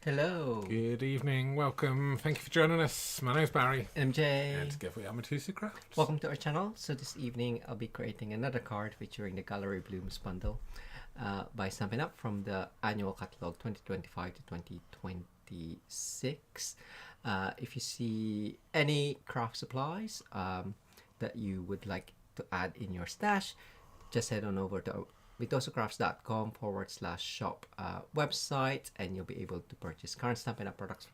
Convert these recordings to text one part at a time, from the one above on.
Hello. Good evening, welcome, thank you for joining us. My name's Barry. MJ. And together we are Mitosu Craft. Welcome to our channel. So this evening I'll be creating another card featuring the Gallery Blooms bundle by Stampin Up from the annual catalog 2025 to 2026. If you see any craft supplies that you would like to add in your stash, just head on over to mitosocrafts.com/shop website, and you'll be able to purchase current Stampin' Up products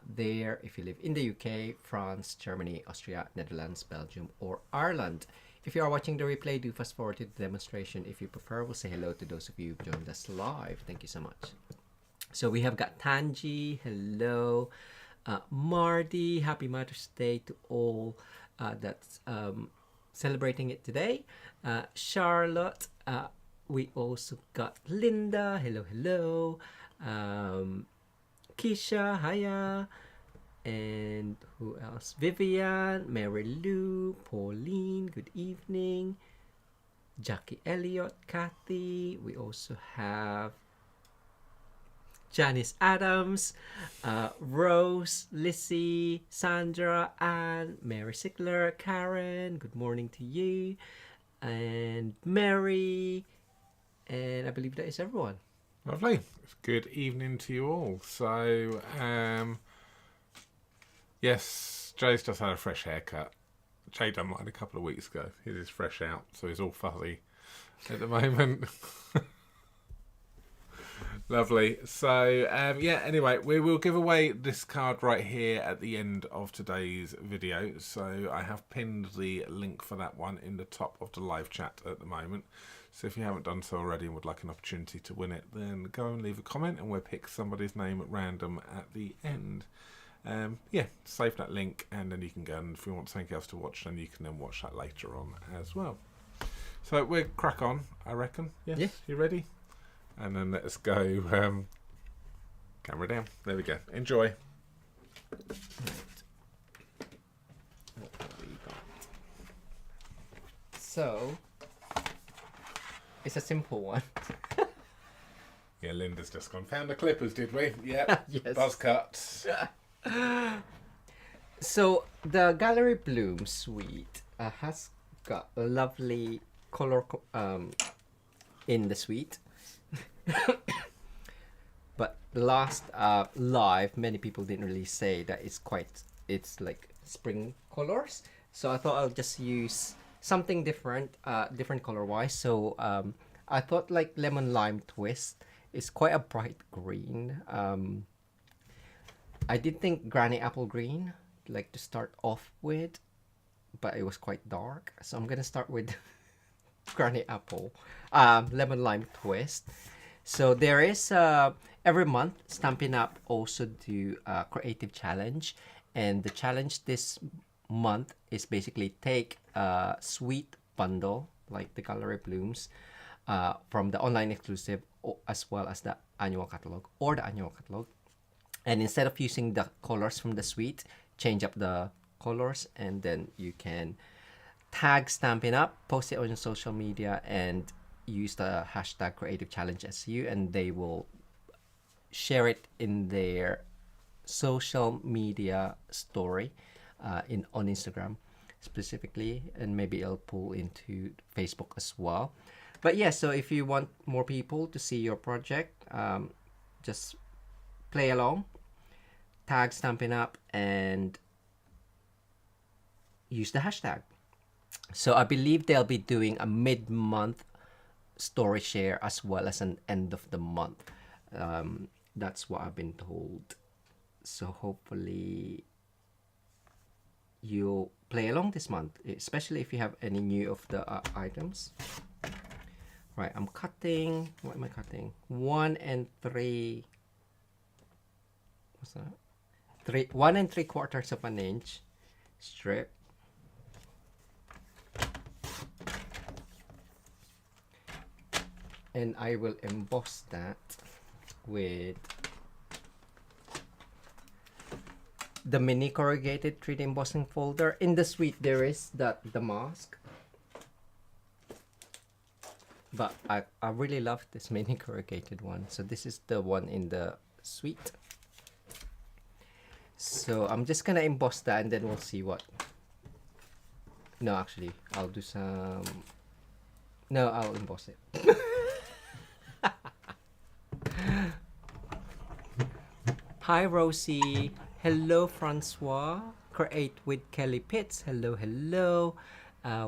there if you live in the UK, France, Germany, Austria, Netherlands, Belgium, or Ireland. If you are watching the replay, do fast forward to the demonstration. If you prefer, we'll say hello to those of you who've joined us live. Thank you so much. So we have got Tanji, hello. Marty, happy Mother's Day to all that's celebrating it today. Charlotte, we also got Linda, hello. Keisha, hiya. And who else? Vivian, Mary Lou, Pauline, good evening. Jackie Elliott, Kathy. We also have Janice Adams, Rose, Lissy, Sandra, Anne, Mary Sickler, Karen, good morning to you, and Mary, and I believe that is everyone. Lovely. Good evening to you all. So, yes, Jay's just had a fresh haircut. Jay done mine a couple of weeks ago. His is fresh out, so he's all fuzzy at the moment. Lovely. So, yeah, anyway, we will give away this card right here at the end of today's video. So I have pinned the link for that one in the top of the live chat at the moment. So if you haven't done so already and would like an opportunity to win it, then go and leave a comment and we'll pick somebody's name at random at the end. Yeah, save that link and then you can go, and if you want something else to watch, then you can then watch that later on as well. So we'll crack on, I reckon. Yes? Yeah. You ready? And then let us go. Camera down. There we go. Enjoy. What have we got? So it's a simple one. Yeah, Linda's just gone. Found the clippers, did we? Yeah. Yes. Buzz cuts. So the Gallery Bloom suite has got a lovely color in the suite. But the last live, many people didn't really say that it's like spring colors. So I thought I'll just use something different, different color wise. So I thought like lemon lime twist is quite a bright green. I did think granny apple green, like to start off with, but it was quite dark. So I'm gonna start with granny apple, lemon lime twist. So there is every month Stampin' Up also do a creative challenge, and the challenge this month is basically take a sweet bundle like the Gallery Blooms from the online exclusive as well as the annual catalog or the annual catalog, and instead of using the colors from the suite, change up the colors, and then you can tag Stampin' Up, post it on your social media, and use the hashtag Creative Challenge SU, and they will share it in their social media story on Instagram specifically, and maybe it'll pull into Facebook as well. But yeah, so if you want more people to see your project, just play along, tag Stampin' Up, and use the hashtag. So I believe they'll be doing a mid-month story share as well as an end of the month. That's what I've been told. So hopefully you'll play along this month, especially if you have any new of the items. Right, I'm cutting. What am I cutting? 1 3. What's that? 1 3/4 of an inch strip. And I will emboss that with the mini corrugated 3D embossing folder. In the suite there is the mask, but I really love this mini corrugated one. So this is the one in the Sweet. So I'm just gonna emboss that and then we'll see what. No, actually, I'll do some. No, I'll emboss it. Hi, Rosie. Hello, Francois. Create with Kelly Pitts. Hello, hello.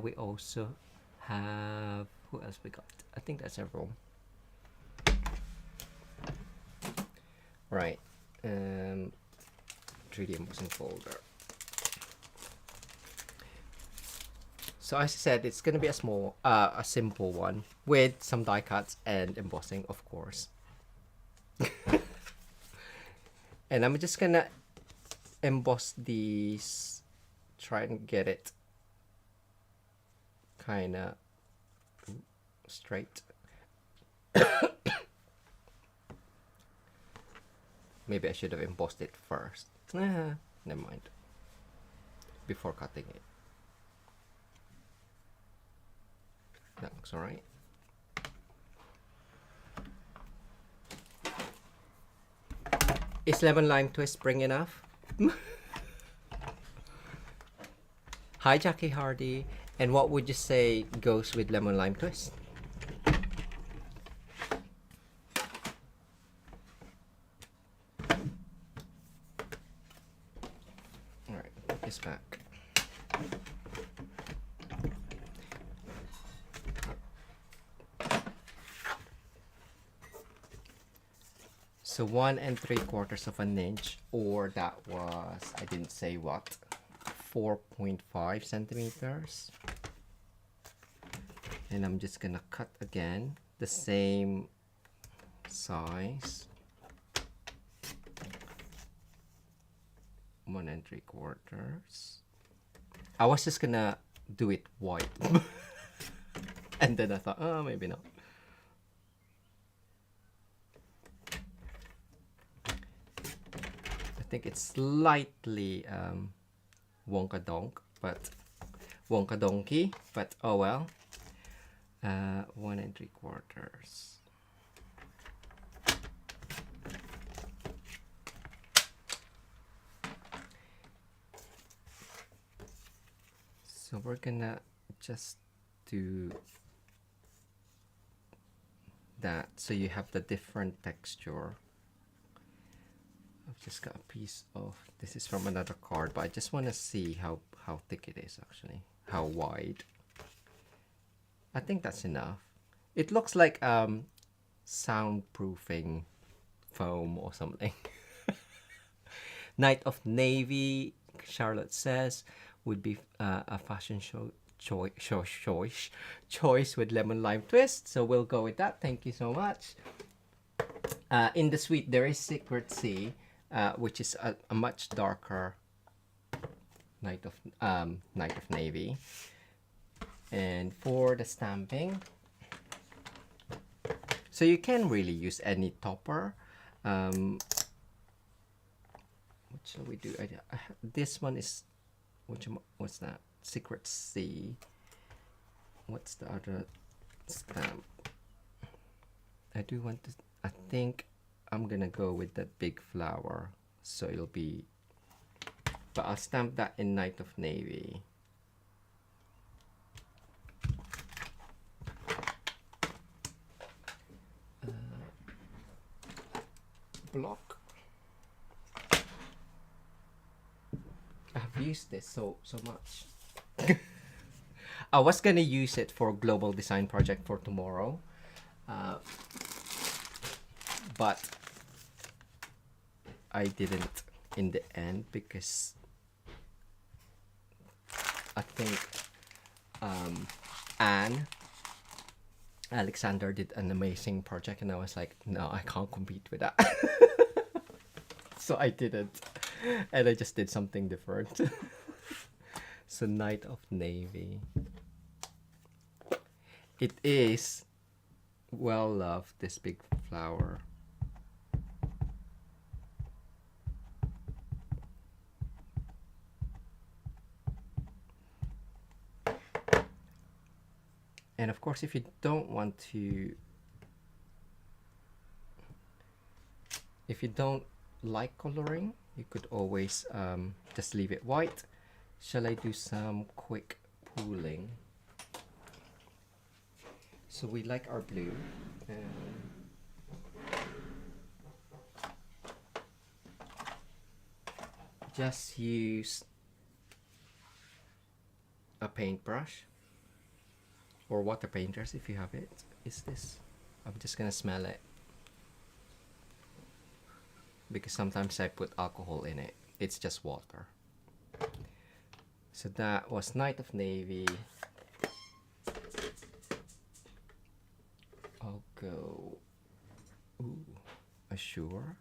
We also have. Who else we got? I think that's everyone. Right. 3D embossing folder. So as I said, it's gonna be a simple one with some die cuts and embossing, of course. And I'm just gonna emboss these, try and get it kind of straight. Maybe I should have embossed it first. Never mind. Before cutting it. That looks alright. Is lemon lime twist spring enough? Hi, Jackie Hardy. And what would you say goes with lemon lime twist? Alright, put this back. So 1 3/4 of an inch, or that was, I didn't say what, 4.5 centimeters. And I'm just gonna cut again the same size, 1 3/4. I was just gonna do it white. And then I thought, oh, maybe not. I think it's slightly wonka donkey, but oh well. 1 3/4. So we're gonna just do that so you have the different texture. I've just got a piece of, this is from another card, but I just want to see how thick it is actually, how wide. I think that's enough. It looks like soundproofing foam or something. Night of Navy, Charlotte says, would be a fashion choice with lemon lime twist. So we'll go with that. Thank you so much. In the suite, there is Secret Sea, which is a much darker Night of Navy. And for the stamping, so you can really use any topper. What shall we do? This one is, what's that? Secret Sea. What's the other stamp? I do want to, I think I'm gonna go with the big flower, so it'll be, but I'll stamp that in Night of Navy. Block. I've used this so much. I was gonna use it for global design project for tomorrow, but I didn't in the end because I think Anne Alexander did an amazing project, and I was like, no, I can't compete with that. So I didn't, and I just did something different. So Night of Navy. It is well loved, this big flower. And of course, if you don't want to If you don't like coloring, you could always just leave it white. Shall I do some quick pooling? So we like our blue. Just use a paintbrush or water painters if you have it. Is this? I'm just gonna smell it because sometimes I put alcohol in it. It's just water. So that was Night of Navy. I'll go Assure.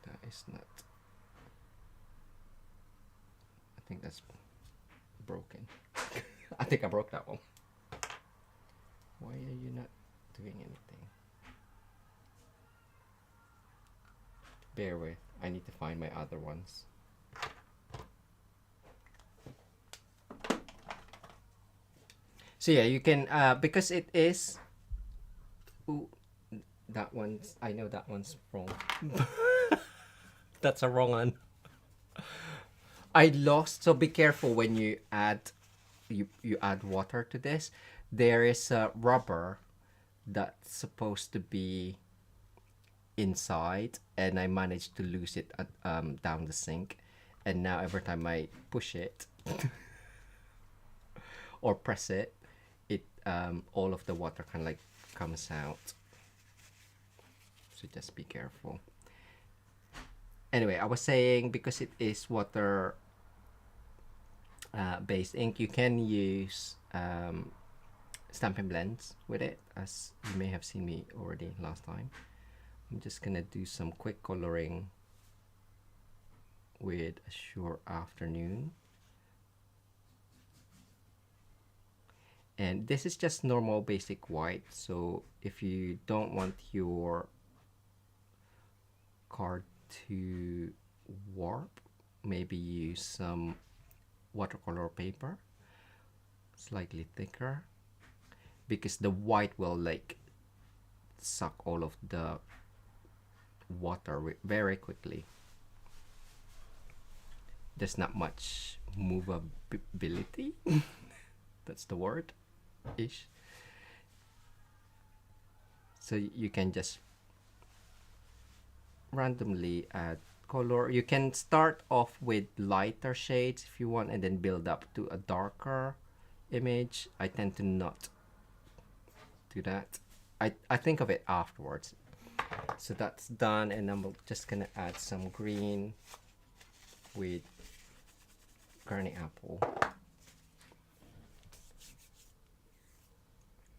That is not. I think that's broken. I think I broke that one. Why are you not doing anything? Bear with. I need to find my other ones. So yeah, you can because it is. Ooh, that one's. I know that one's wrong. That's a wrong one. I lost. So be careful when you add. You add water to this. There is a rubber that's supposed to be inside, and I managed to lose it at, down the sink, and now every time I push it or press it, it all of the water kind of like comes out. So just be careful. Anyway, I was saying because it is water based ink, you can use Stampin' Blends with it, as you may have seen me already last time. I'm just gonna do some quick coloring with Assure Afternoon. And this is just normal basic white, so if you don't want your card to warp, maybe use some watercolor paper, slightly thicker, because the white will like suck all of the water very quickly. There's not much movability. That's the word ish. So you can just randomly add color. You can start off with lighter shades if you want, and then build up to a darker image. I tend to not do that. I think of it afterwards. So that's done, and I'm just gonna add some green with Granny Apple.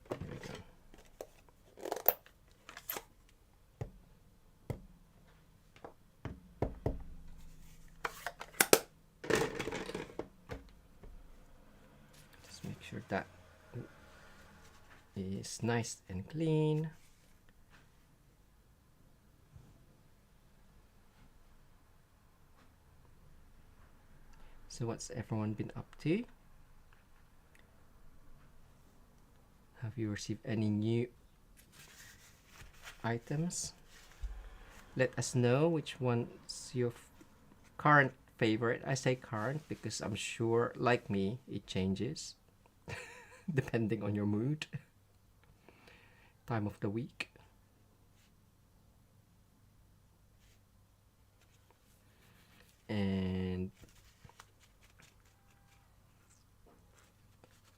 Here we go. Just make sure that is nice and clean. So what's everyone been up to? Have you received any new items? Let us know which one's your current favorite. I say current because I'm sure, like me, it changes depending on your mood, time of the week. And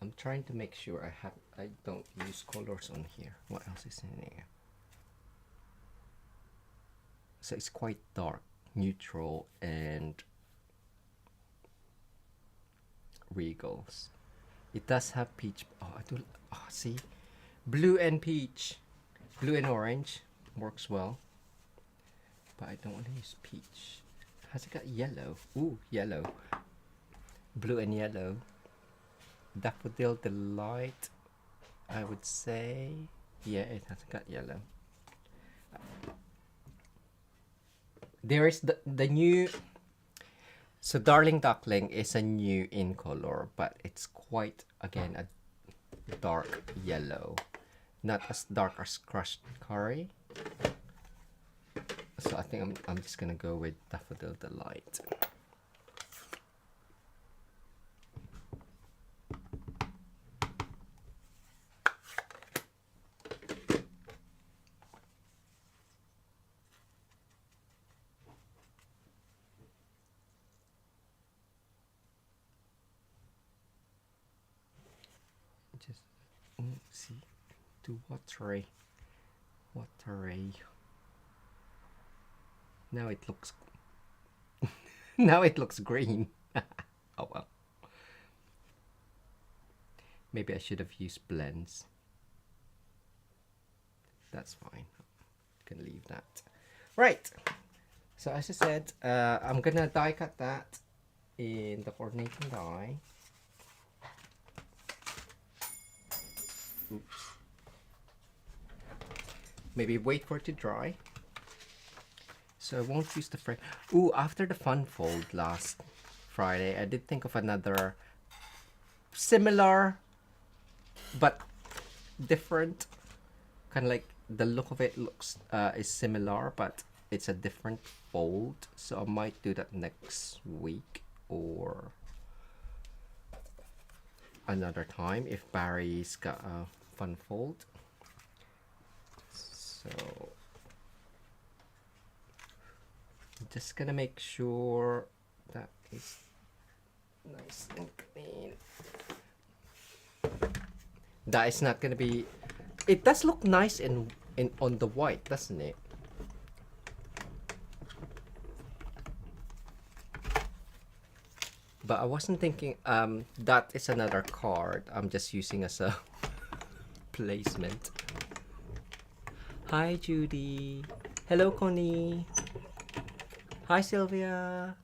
I'm trying to make sure I don't use colors on here. What else is in here? So it's quite dark, neutral, and regals. It does have peach. Oh, I do. Oh, see, blue and peach, blue and orange works well. But I don't want to use peach. Has it got yellow? Ooh, yellow. Blue and yellow. Daffodil Delight, I would say. Yeah, it has got yellow. There is the new. So Darling Duckling is a new in color, but it's quite, again, a dark yellow. Not as dark as Crushed Curry. So I think I'm just gonna go with Daffodil Delight. Just see, too watery. Now it looks now it looks green. Oh well. Maybe I should have used blends. That's fine. Can leave that. Right. So as I said, I'm gonna die cut that in the coordinating die. Oops. Maybe wait for it to dry. So I won't use the frame. Ooh, after the fun fold last Friday, I did think of another similar but different. Kind of like the look of it looks is similar, but it's a different fold. So I might do that next week or another time if Barry's got a fun fold. So I'm just gonna make sure that is nice and clean. That is not gonna be. It does look nice in on the white, doesn't it? But I wasn't thinking. That is another card. I'm just using as a placement. Hi Judy. Hello Connie. Hi Sylvia.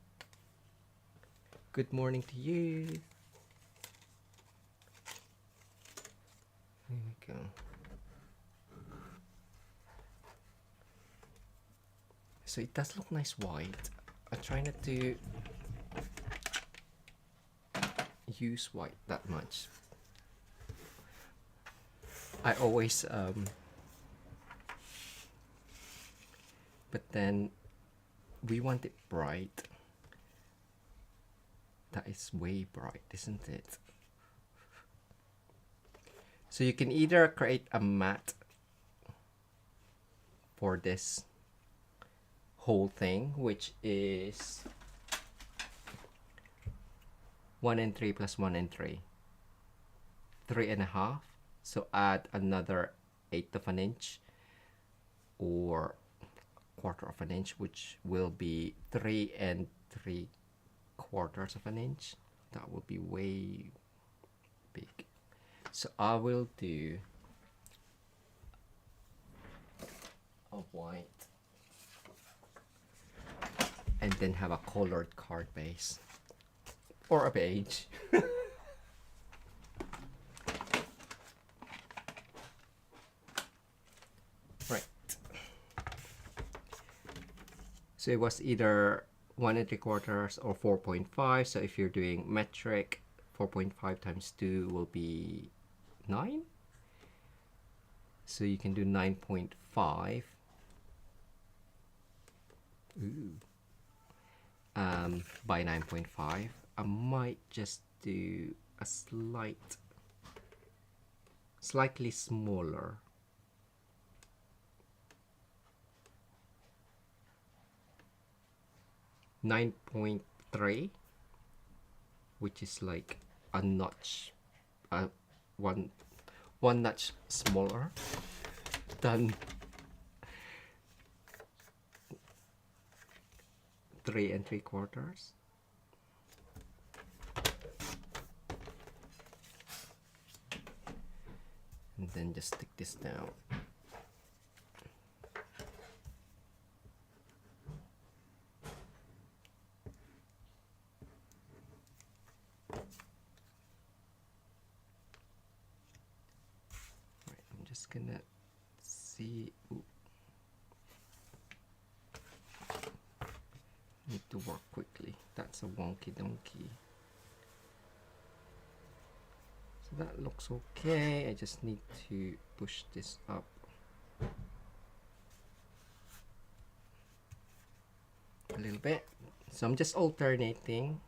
Good morning to you. There we go. So it does look nice white. I try not to use white that much. I always but then we want it bright. That is way bright, isn't it? So you can either create a matte for this whole thing, which is 1 and 3 plus 1 and 3. 3.5. So add another 1/8 of an inch or 1/4 of an inch, which will be 3 3/4 of an inch. That will be way big. So I will do a white and then have a colored card base or a beige. Right. So it was either 1 3/4 or 4.5. So if you're doing metric, 4.5 times 2 will be 9. So you can do 9.5. Ooh. By 9.5. I might just do a slightly smaller. .3, which is like a notch, one notch smaller than 3 3/4. And then just stick this down. Right, I'm just gonna see. Ooh. Need to work quickly. That's a wonky donkey. So that looks okay. I just need to push this up. A little bit. So I'm just alternating.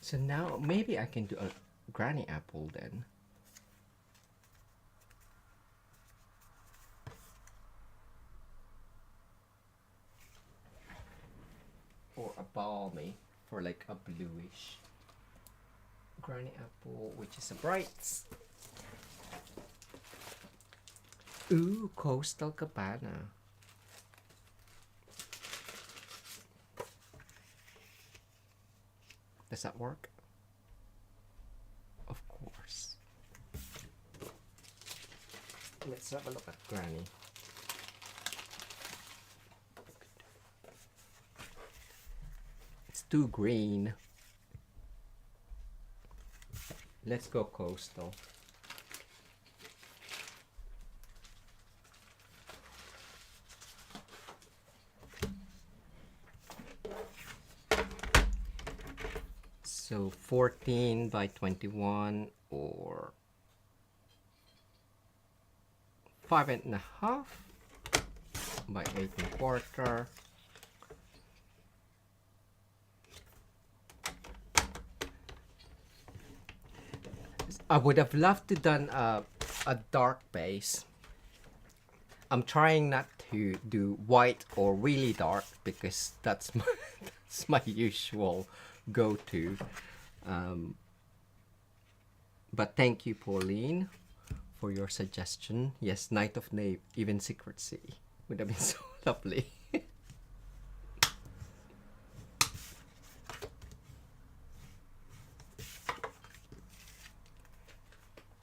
So now maybe I can do a granny apple then. Or a balmy for like a bluish granny apple, which is a bright. Ooh, Coastal Cabana. Does that work? Of course. Let's have a look at Granny. It's too green. Let's go Coastal. So 14 by 21 or 5.5 by 8.25. I would have loved to done a dark base. I'm trying not to do white or really dark because that's my usual go-to. But thank you, Pauline, for your suggestion. Yes, Night of Nave, even Secret Sea would have been so lovely.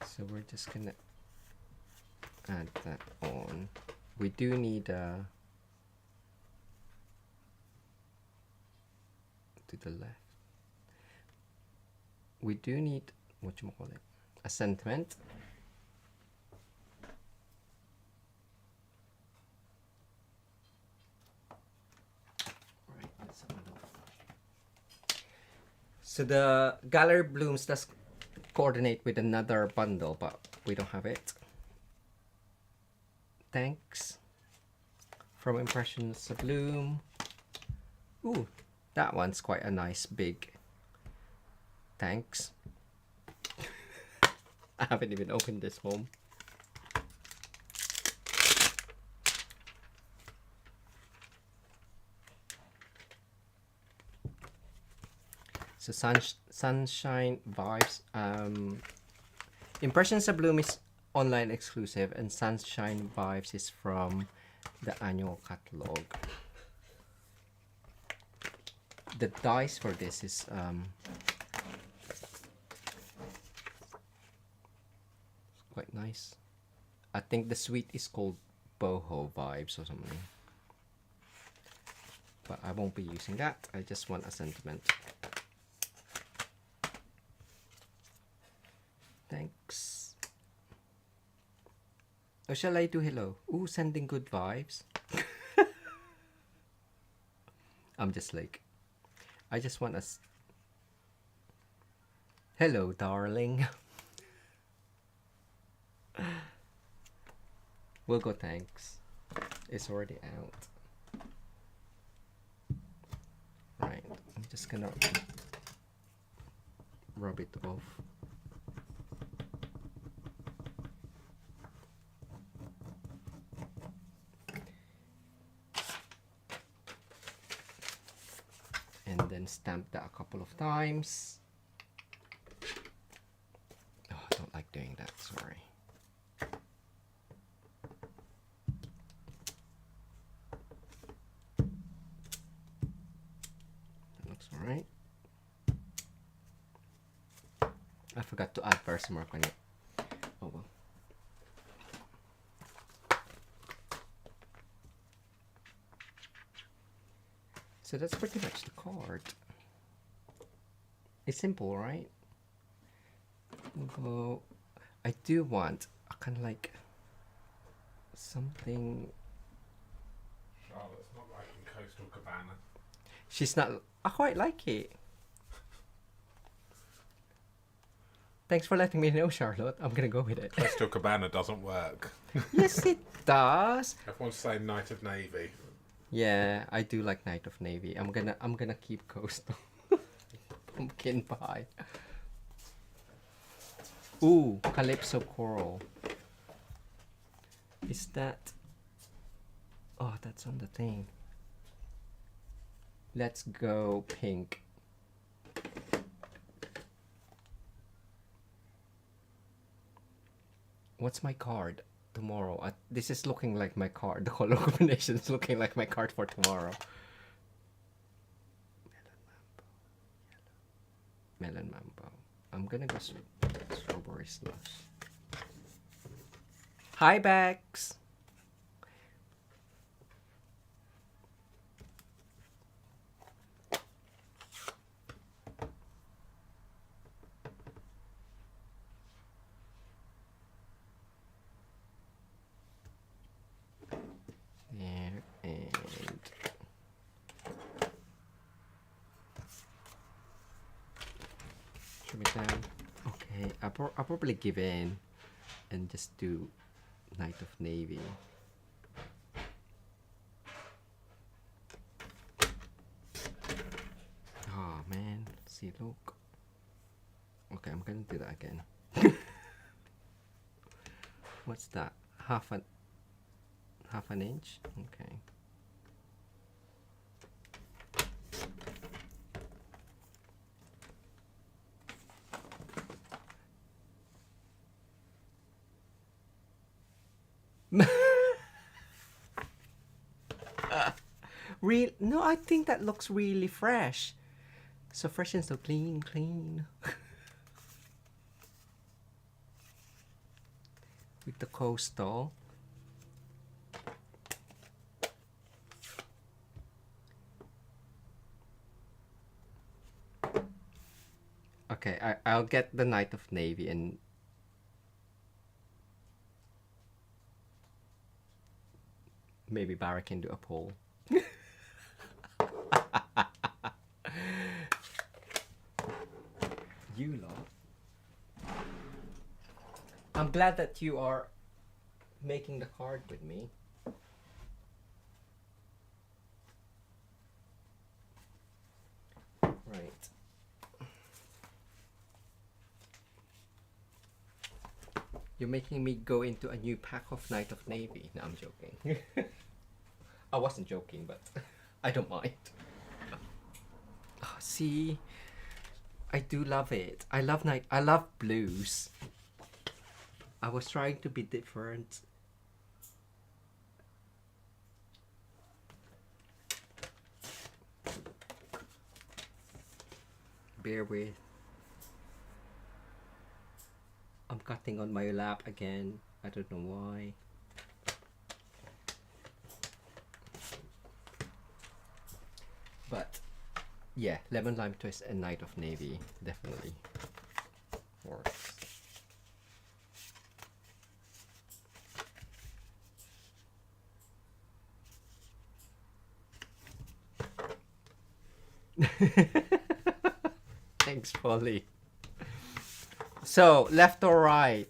So we're just gonna add that on. We do need to the left. We do need a sentiment. Right, let's have a look. So the gallery blooms does coordinate with another bundle, but we don't have it. Thanks. From Impressions of Bloom. Ooh, that one's quite a nice big. Thanks. I haven't even opened this home. So Sunshine Vibes. Impressions of Bloom is online exclusive, and Sunshine Vibes is from the annual catalog. The dice for this is quite nice. I think the suite is called Boho Vibes or something. But I won't be using that. I just want a sentiment. Thanks. Or shall I do hello? Ooh, sending good vibes. I'm just like, I just want a hello, darling. We'll go thanks. It's already out. Right, I'm just gonna rub it off. And then stamp that a couple of times. Oh, I don't like doing that, sorry. That looks alright. I forgot to add Versamark on it. Oh well. So that's pretty much the card. It's simple, right? Although I do want a kind of like something. Charlotte's not liking Coastal Cabana. She's not. I quite like it. Thanks for letting me know, Charlotte. I'm gonna go with it. Coastal Cabana doesn't work. Yes, it does. Everyone's saying Knight of Navy. Yeah, I do like Knight of Navy. I'm gonna keep Coastal. Pumpkin pie. Ooh, Calypso Coral. Is that? Oh, that's on the thing. Let's go pink. What's my card tomorrow? This is looking like my card. The color combination is looking like my card for tomorrow. Melon Mambo. I'm gonna go strawberry slush. Hi, Bex. There and trim it down. Okay, I'll probably give in and just do Knight of Navy. Oh man, see, look. Okay, I'm gonna do that again. What's that? Half an inch? Okay. No, I think that looks really fresh. So fresh and so clean. With the coastal. Okay, I'll get the Knight of Navy and maybe Barry can do a poll. You lot. I'm glad that you are making the card with me. Right. You're making me go into a new pack of Knight of Navy. No, I'm joking. I wasn't joking, but I don't mind. Oh, see, I do love it. I love blues. I was trying to be different. Bear with. I'm cutting on my lap again. I don't know why. But yeah, lemon lime twist and Knight of Navy definitely works. Thanks, Polly. So, left or right?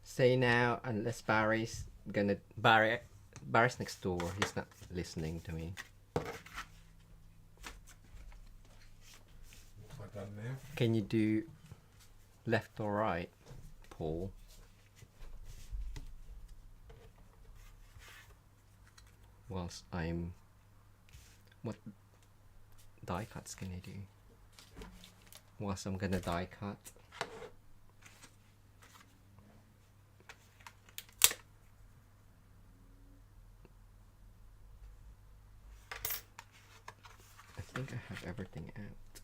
Say now, unless Barry's next door. He's not listening to me. What have I done now? Can you do left or right, Paul? Whilst I'm... What die cuts can I do? Whilst I'm gonna die cut. think I have everything out.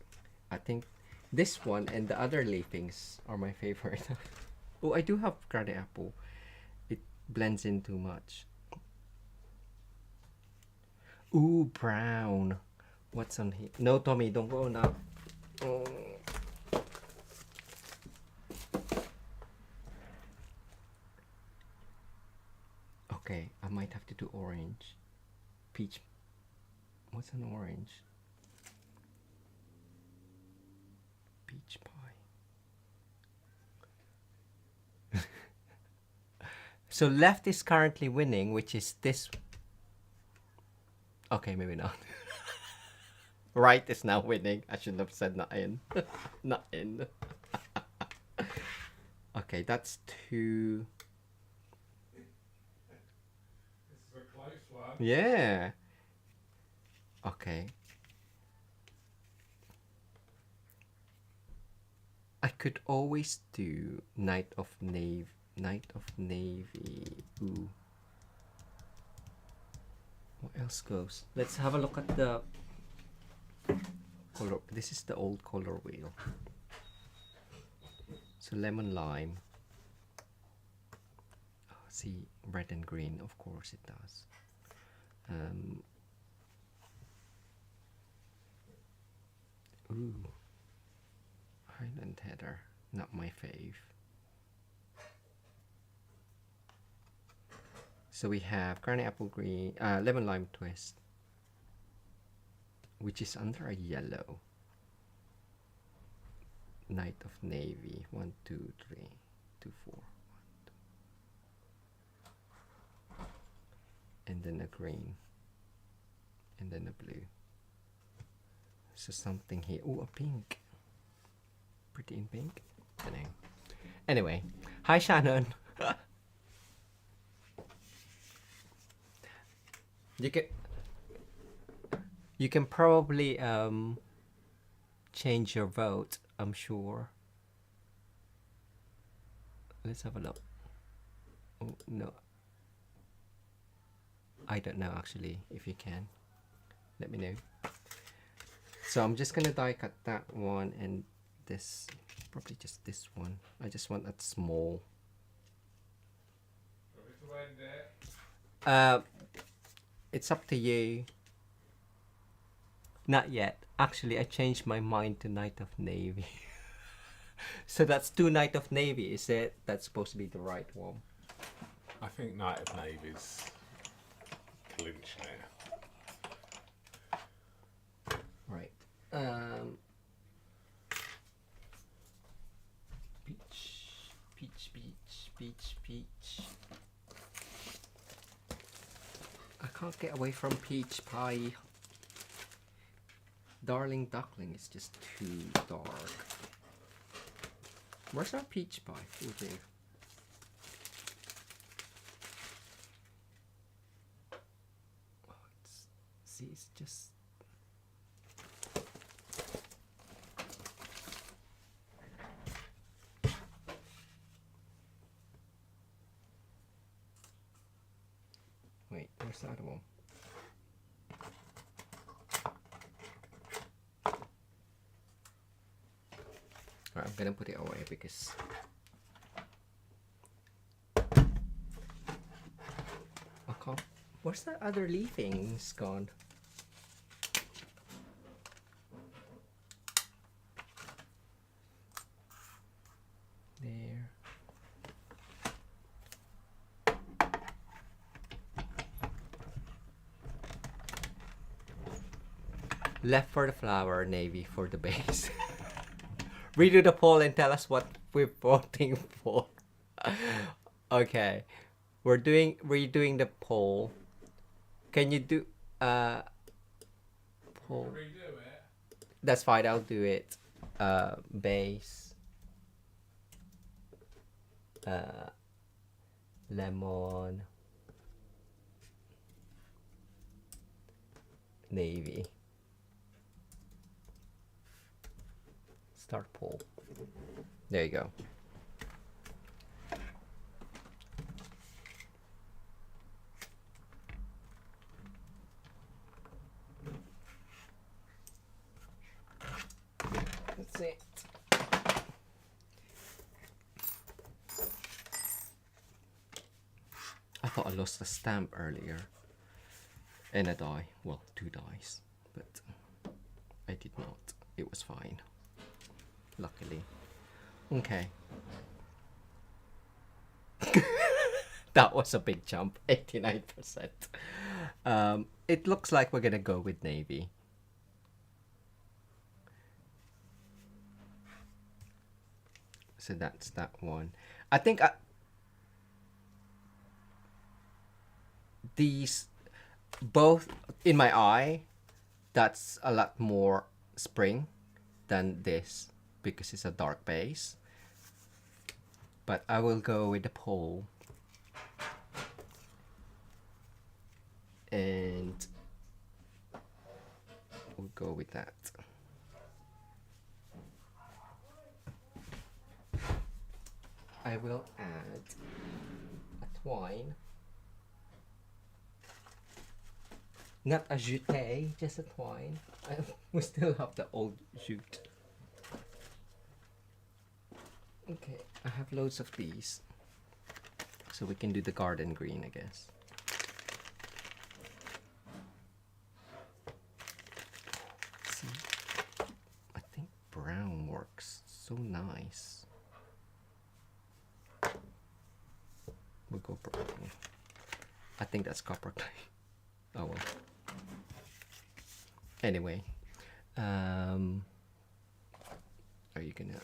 I think this one and the other leafings are my favorite. Oh, I do have granny apple. It blends in too much. Ooh, brown. What's on here? No, Tommy, don't go on up. Oh. Okay, I might have to do orange. Peach. What's an orange? Peach pie. So left is currently winning, which is this. Okay, maybe not. Right is now winning. I shouldn't have said not in. Not in. Okay, that's two. This is a close one. Yeah. Okay. I could always do Knight of Navy. Knight of Navy. Ooh. What else goes? Let's have a look at the color. This is the old color wheel. So lemon lime. Oh, see, red and green. Of course it does. Ooh. Highland heather. Not my fave. So we have granny apple green, lemon lime twist, which is under a yellow. Knight of Navy. 1, 2, 3, 2, 4. 1, 2. And then a green. And then a blue. So something here. Oh, a pink. Pretty in pink. Anyway. Hi, Shannon. You can probably change your vote, I'm sure. Let's have a look. Oh, no. I don't know actually if you can. Let me know. So I'm just gonna die cut that one and this, probably just this one. I just want that small. It's up to you. Not yet. Actually, I changed my mind to Knight of Navy. So that's 2 Knight of Navy, is it? That's supposed to be the right one. I think Knight of Navy's clinch now. Right. Peach. I can't get away from peach pie. Darling Duckling is just too dark. Where's our peach pie? Oh dear. Oh, see, it's just. Wait, where's the other one? Alright, I'm gonna put it away because I can't. Where's the other leafings gone? There. Left for the flower, navy for the base. Redo the poll and tell us what we're voting for. Okay, we're redoing the poll. Can you do poll? Redo it. That's fine. I'll do it. Base. Lemon. Navy. Start poll. There you go. That's it. I thought I lost a stamp earlier. And a die. Well, 2 dice. But I did not. It was fine. Luckily. Okay. That was a big jump. 89%. It looks like we're gonna go with navy. So that's that one. I think these both in my eye, that's a lot more spring than this because it's a dark base. But I will go with the pole. And we'll go with that. I will add a twine. Not a jute, just a twine. We still have the old jute. Okay, I have loads of these. So we can do the garden green, I guess. See, I think brown works so nice. We'll go brown. I think that's copper clay. Oh well. Anyway, are you gonna?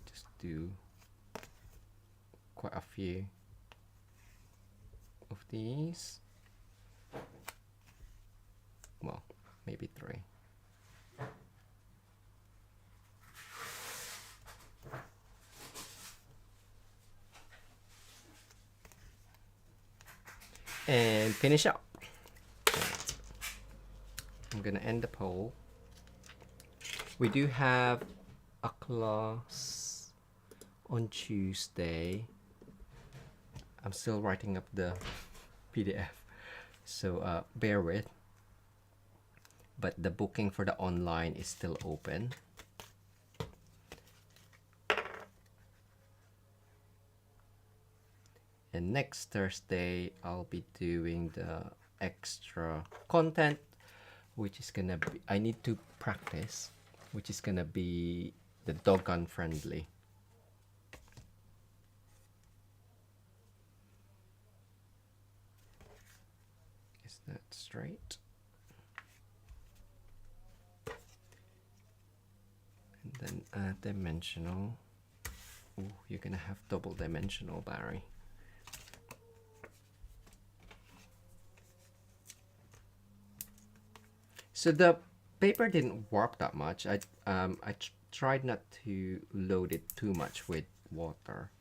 Just do quite a few of these. Well, maybe 3. And finish up. I'm gonna end the poll. We do have a class on Tuesday. I'm still writing up the PDF, so bear with. But the booking for the online is still open. And next Thursday, I'll be doing the extra content, which is gonna be, I need to practice, which is gonna be the doggone friendly. Is that straight? And then dimensional. Ooh, you're gonna have double dimensional, Barry. So the paper didn't warp that much. I tried not to load it too much with water.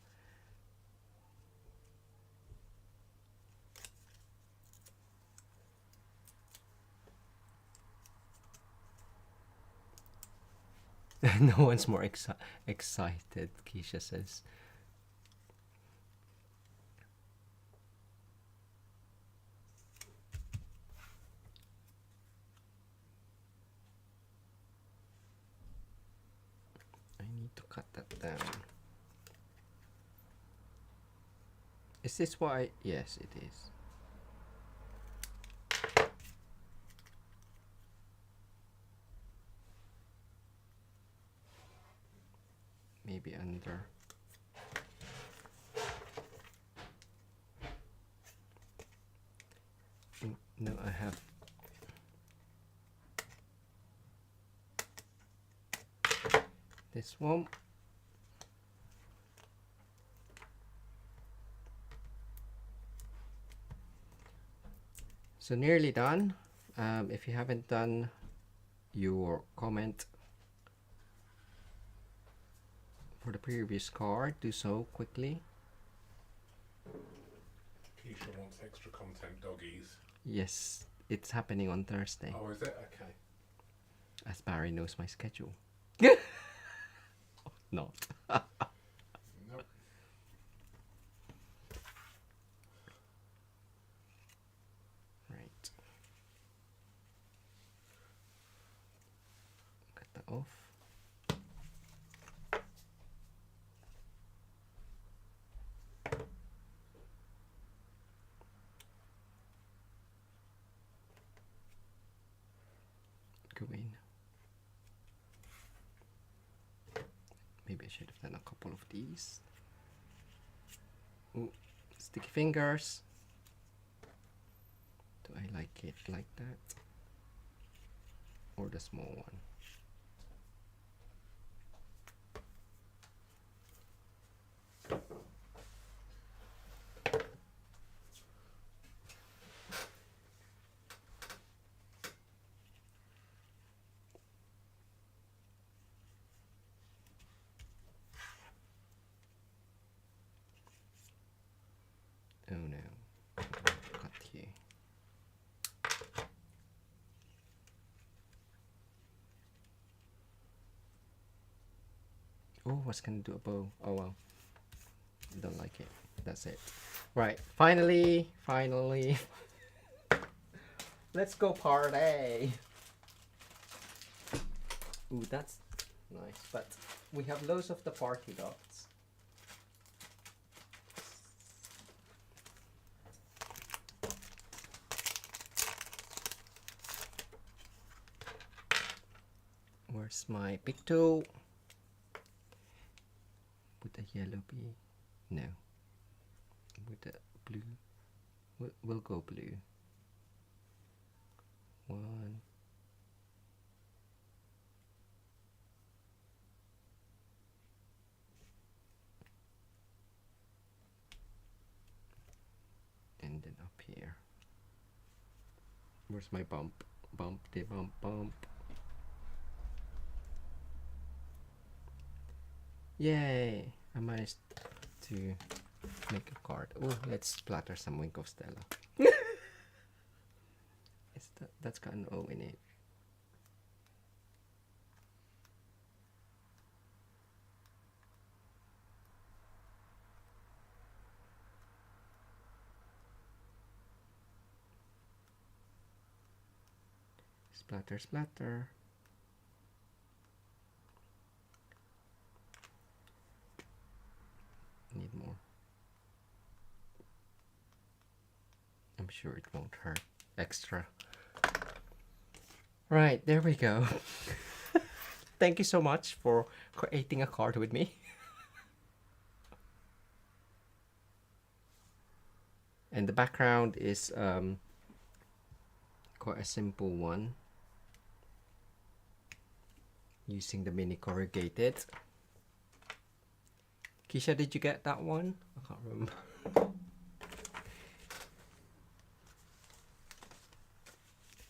No one's more excited, Keisha says. I need to cut that down. Is this why? Yes, it is. Maybe under. No, I have. This one. So nearly done. If you haven't done your comment for the previous card, do so quickly. Keisha wants extra content, doggies. Yes, it's happening on Thursday. Oh, is it? Okay. As Barry knows my schedule. not. Nope. Right. Cut that off. Go in. Maybe I should have done a couple of these. Ooh, sticky fingers. Do I like it like that? Or the small one? Oh no, cut here. Oh, what's gonna do a bow? Oh well, don't like it. That's it. Right, finally. Let's go party. Ooh, that's nice, but we have loads of the party dots. Where's my big tool? With the yellow bee? No. With the blue? We'll go blue. One. And then up here. Where's my bump? Bump, de bump, bump. Yay! I managed to make a card. Oh, let's splatter some Wink of Stella. That's got an O in it. Splatter, splatter. Need more. I'm sure it won't hurt extra. Right, there we go. Thank you so much for creating a card with me. And the background is quite a simple one. Using the mini corrugated. Keisha, did you get that one? I can't remember.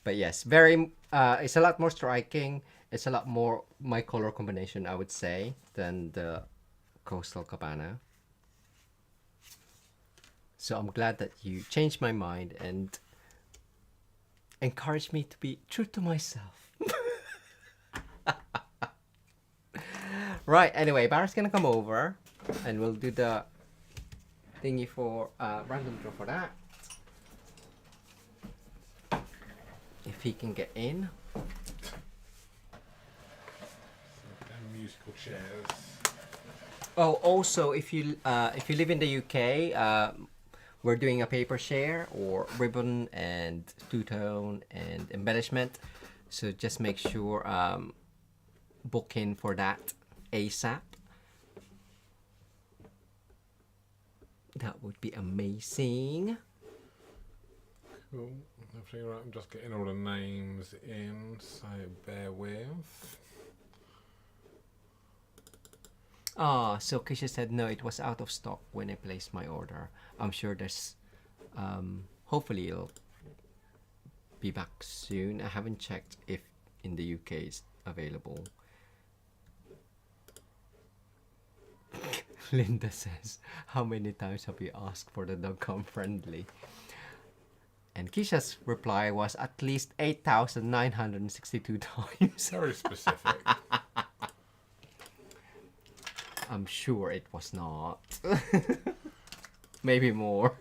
But yes, it's a lot more striking. It's a lot more my color combination, I would say, than the Coastal Cabana. So I'm glad that you changed my mind and encouraged me to be true to myself. Right, anyway, Barrett's gonna come over and we'll do the thingy for random draw for that. If he can get in. Musical chairs. Oh, also, if you live in the UK, we're doing a paper share or ribbon and two-tone and embellishment. So just make sure book in for that ASAP. That would be amazing. Cool. Everything right. I'm just getting all the names in, so bear with. Ah, so Keisha said no, it was out of stock when I placed my order. I'm sure there's, hopefully it'll be back soon. I haven't checked if in the UK it's available. Linda says, how many times have you asked for the .com friendly? And Keisha's reply was at least 8,962 times. Very specific. I'm sure it was not. Maybe more.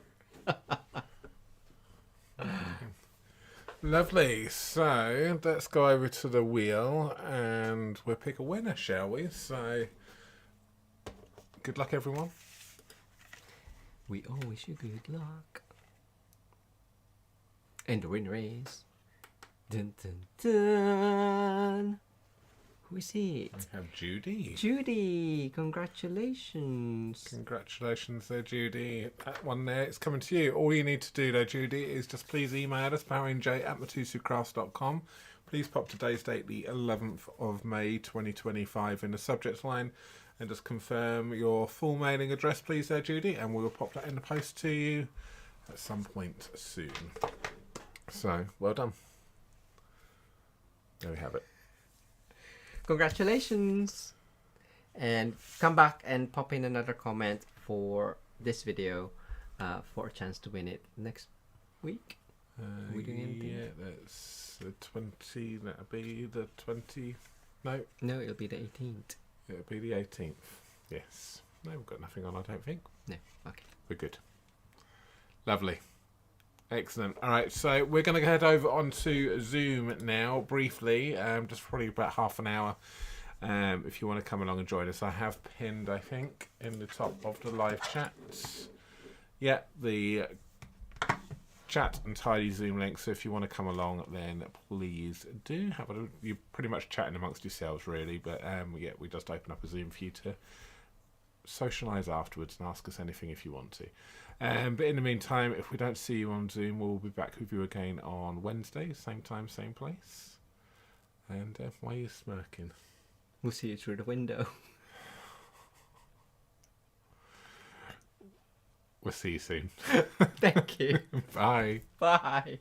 Lovely. So let's go over to the wheel and we'll pick a winner, shall we? So good luck, everyone. We all wish you good luck. And the winner is... Dun, dun, dun. Who is it? We have Judy. Judy! Congratulations! Congratulations there, Judy. That one there, it's coming to you. All you need to do though, Judy, is just please email us, powerandj@mitosucrafts.com. Please pop today's date, the 11th of May 2025, in the subject line and just confirm your full mailing address, please there, Judy, and we'll pop that in the post to you at some point soon. So, well done. There we have it. Congratulations! And come back and pop in another comment for this video for a chance to win it next week. Are we doing anything? Yeah, that's the 20. That'll be the 20. No, It'll be the 18th. it'll be the 18th. Yes. No, we've got nothing on, I don't think. No, okay. We're good. Lovely. Excellent. All right, so we're going to head over onto Zoom now, briefly, just probably about half an hour. If you want to come along and join us, I have pinned, I think, in the top of the live chat. Yeah, the chat and tidy Zoom link. So if you want to come along, then please do. You're pretty much chatting amongst yourselves, really. But yeah, we just open up a Zoom for you to socialise afterwards and ask us anything if you want to. But in the meantime, if we don't see you on Zoom, we'll be back with you again on Wednesday, same time, same place. And why are you smirking? We'll see you through the window. We'll see you soon. Thank you. Bye. Bye.